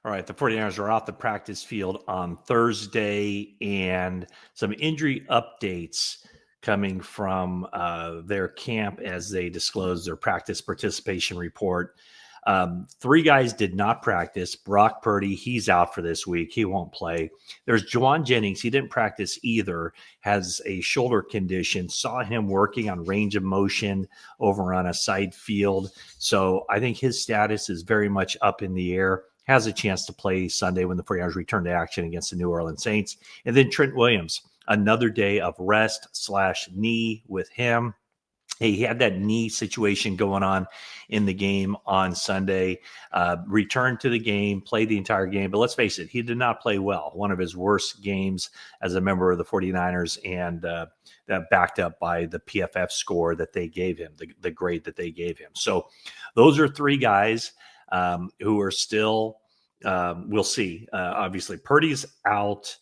All right, the 49ers are off the practice field on Thursday, and some injury updates coming from their camp as they disclose their practice participation report. Three guys did not practice. Brock Purdy, he's out for this week. He won't play. There's Jennings. He didn't practice either, has a shoulder condition. Saw him working on range of motion over on a side field. So I think his status is very much up in the air. Has a chance to play Sunday when the 49ers return to action against the New Orleans Saints. And then Trent Williams, another day of rest/knee with him. He had that knee situation going on in the game on Sunday, returned to the game, played the entire game. But let's face it, he did not play well. One of his worst games as a member of the 49ers, and that backed up by the PFF score that they gave him, the grade that they gave him. So those are three guys who are still, we'll see. Obviously, Purdy's out,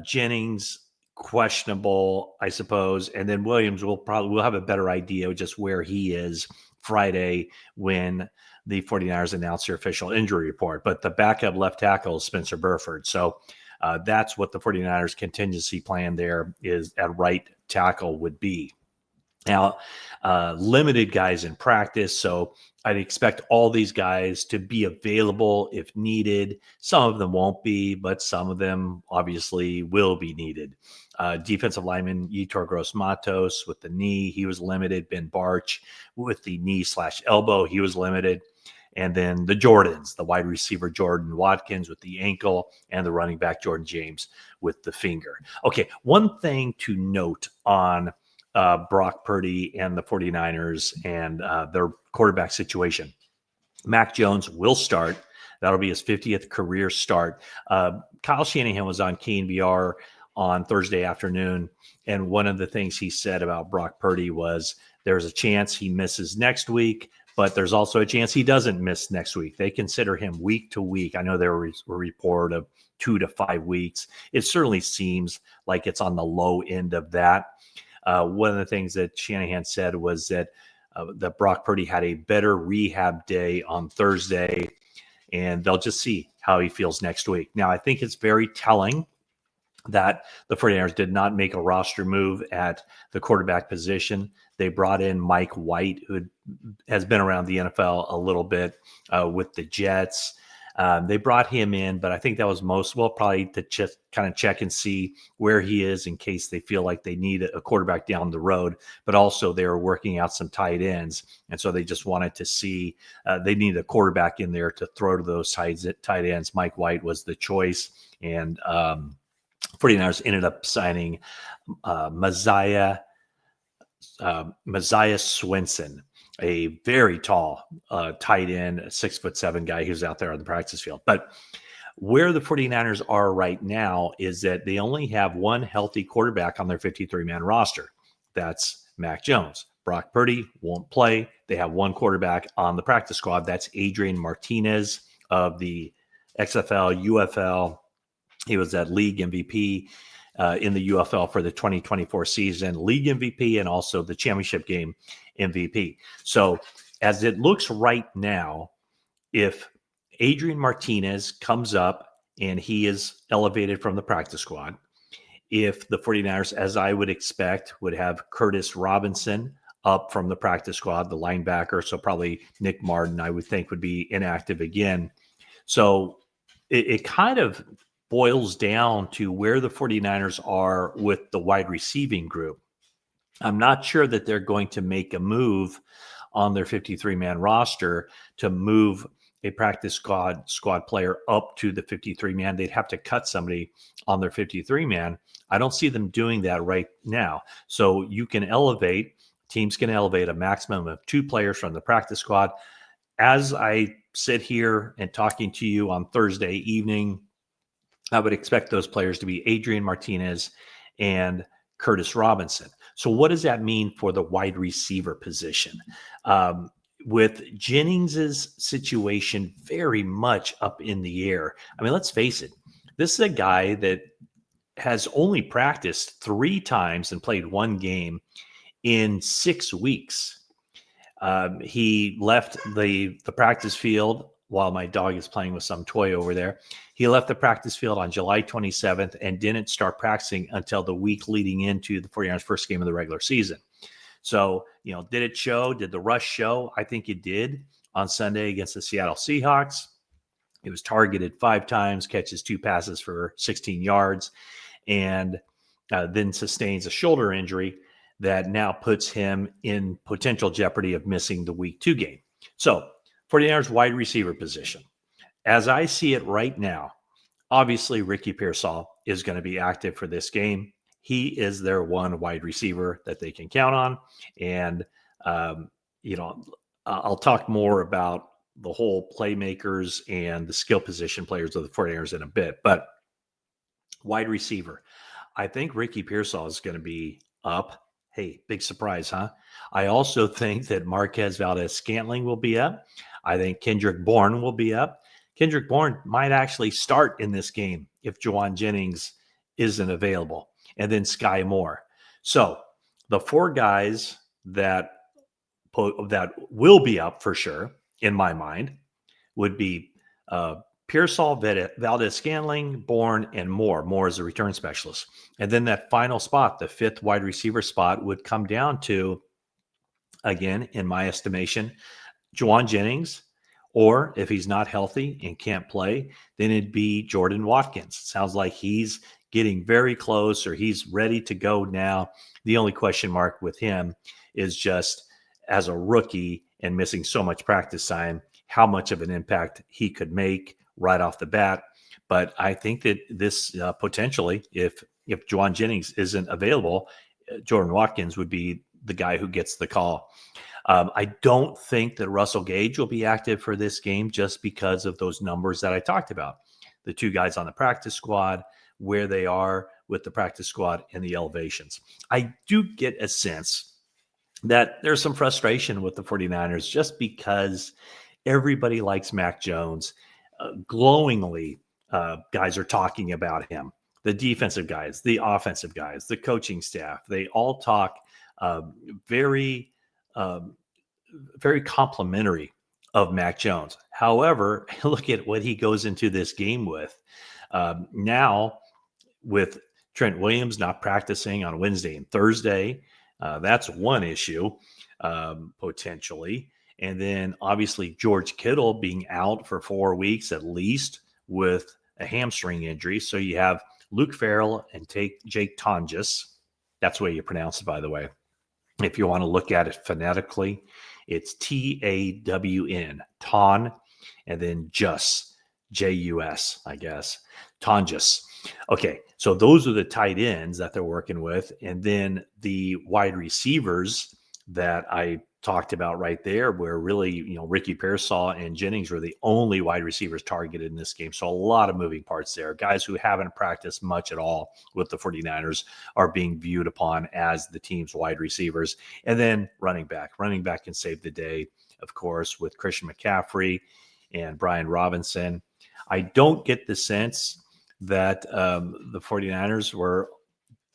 Jennings questionable, I suppose, and then Williams we'll have a better idea just where he is Friday when the 49ers announce their official injury report. But the backup left tackle is Spencer Burford. So that's what the 49ers contingency plan there is at right tackle would be. Now, limited guys in practice, so I'd expect all these guys to be available if needed. Some of them won't be, but some of them obviously will be needed. Defensive lineman Yetur Gross-Matos with the knee, he was limited. Ben Barch with the knee/elbow, he was limited. And then the Jordans, the wide receiver Jordan Watkins with the ankle, and the running back Jordan James with the finger. Okay, one thing to note on Brock Purdy and the 49ers and their quarterback situation. Mac Jones will start. That'll be his 50th career start. Kyle Shanahan was on KNBR on Thursday afternoon, and one of the things he said about Brock Purdy was there's a chance he misses next week, but there's also a chance he doesn't miss next week. They consider him week to week. I know there was a report of 2 to 5 weeks. It certainly seems like it's on the low end of that. One of the things that Shanahan said was that Brock Purdy had a better rehab day on Thursday, and they'll just see how he feels next week. Now, I think it's very telling that the 49ers did not make a roster move at the quarterback position. They brought in Mike White, who has been around the NFL a little bit with the Jets. They brought him in, but I think that was probably to just kind of check and see where he is in case they feel like they need a quarterback down the road. But also they were working out some tight ends. And so they just wanted to see, they needed a quarterback in there to throw to those tight ends. Mike White was the choice. And 49ers ended up signing Messiah Swinson, a very tall tight end, 6'7" guy who's out there on the practice field. But where the 49ers are right now is that they only have one healthy quarterback on their 53-man roster. That's Mac Jones. Brock Purdy won't play. They have one quarterback on the practice squad. That's Adrian Martinez of the XFL, UFL. He was at league MVP in the UFL for the 2024 season, league MVP, and also the championship game MVP. So as it looks right now, if Adrian Martinez comes up and he is elevated from the practice squad, if the 49ers, as I would expect, would have Curtis Robinson up from the practice squad, the linebacker, so probably Nick Martin, I would think, would be inactive again. So it kind of boils down to where the 49ers are with the wide receiving group. I'm not sure that they're going to make a move on their 53-man roster to move a practice squad player up to the 53-man. They'd have to cut somebody on their 53-man. I don't see them doing that right now. So teams can elevate a maximum of 2 players from the practice squad. As I sit here and talking to you on Thursday evening, I would expect those players to be Adrian Martinez and Curtis Robinson. So what does that mean for the wide receiver position? With Jennings's situation very much up in the air. I mean, let's face it. This is a guy that has only practiced 3 times and played 1 game in 6 weeks. He left the practice field while my dog is playing with some toy over there. He left the practice field on July 27th and didn't start practicing until the week leading into the 49ers' first game of the regular season. So, did it show? Did the rush show? I think it did on Sunday against the Seattle Seahawks. He was targeted 5 times, catches 2 passes for 16 yards, and then sustains a shoulder injury that now puts him in potential jeopardy of missing the week 2 game. So, 49ers wide receiver position. As I see it right now, obviously Ricky Pearsall is going to be active for this game. He is their one wide receiver that they can count on. And, I'll talk more about the whole playmakers and the skill position players of the 49ers in a bit. But wide receiver, I think Ricky Pearsall is going to be up. Hey, big surprise, huh? I also think that Marquez Valdez-Scantling will be up. I think Kendrick Bourne will be up. Kendrick Bourne might actually start in this game if Jauan Jennings isn't available, and then Sky Moore. So the 4 guys that will be up for sure, in my mind, would be Pearsall, Valdez-Scantling, Bourne, and Moore. Moore is a return specialist. And then that final spot, the 5th wide receiver spot, would come down to, again, in my estimation, Jauan Jennings, or if he's not healthy and can't play, then it'd be Jordan Watkins. It sounds like he's getting very close, or he's ready to go now. The only question mark with him is just, as a rookie and missing so much practice time, how much of an impact he could make right off the bat. But I think that this potentially, if Jauan Jennings isn't available, Jordan Watkins would be the guy who gets the call. I don't think that Russell Gage will be active for this game just because of those numbers that I talked about. The 2 guys on the practice squad, where they are with the practice squad, and the elevations. I do get a sense that there's some frustration with the 49ers just because everybody likes Mac Jones. Glowingly, guys are talking about him. The defensive guys, the offensive guys, the coaching staff, they all talk very complimentary of Mac Jones. However, look at what he goes into this game with. Now, with Trent Williams not practicing on Wednesday and Thursday, that's one issue, potentially. And then obviously George Kittle being out for 4 weeks at least with a hamstring injury. So you have Luke Farrell and Jake Tonjes. That's the way you pronounce it, by the way. If you want to look at it phonetically, it's Tawn, Ton, and then Jus, I guess. Tonjes. Okay, so those are the tight ends that they're working with. And then the wide receivers that I talked about right there, where really, Ricky Pearsall and Jennings were the only wide receivers targeted in this game. So a lot of moving parts there. Guys who haven't practiced much at all with the 49ers are being viewed upon as the team's wide receivers. And then running back. Running back can save the day, of course, with Christian McCaffrey and Brian Robinson. I don't get the sense that the 49ers were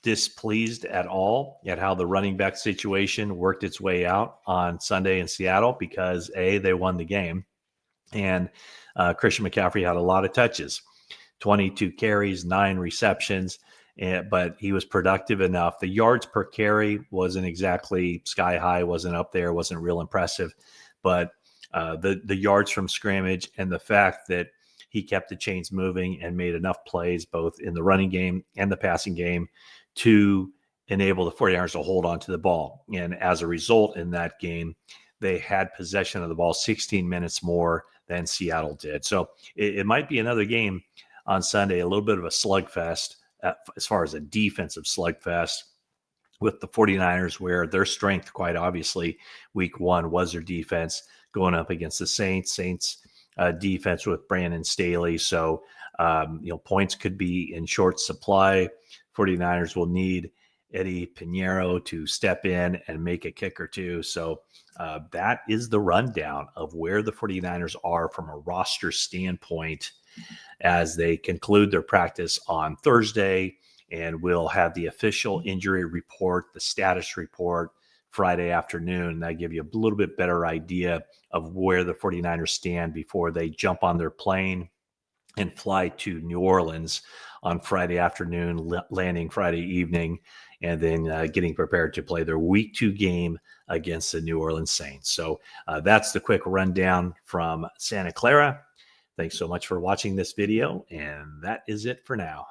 displeased at all at how the running back situation worked its way out on Sunday in Seattle, because they won the game, and Christian McCaffrey had a lot of touches, 22 carries, 9 receptions, but he was productive enough. The yards per carry wasn't exactly sky high, wasn't up there, wasn't real impressive, but the yards from scrimmage and the fact that he kept the chains moving and made enough plays both in the running game and the passing game to enable the 49ers to hold on to the ball. And as a result, in that game, they had possession of the ball 16 minutes more than Seattle did. So it might be another game on Sunday, a little bit of a slugfest as far as a defensive slugfest with the 49ers, where their strength, quite obviously, week 1 was their defense going up against the Saints. Defense with Brandon Staley. So, points could be in short supply. 49ers will need Eddie Pinheiro to step in and make a kick or two. So that is the rundown of where the 49ers are from a roster standpoint as they conclude their practice on Thursday. And we'll have the official injury report, the status report Friday afternoon. That give you a little bit better idea of where the 49ers stand before they jump on their plane and fly to New Orleans on Friday afternoon, landing Friday evening, and then getting prepared to play their week 2 game against the New Orleans Saints. So that's the quick rundown from Santa Clara. Thanks so much for watching this video, and that is it for now.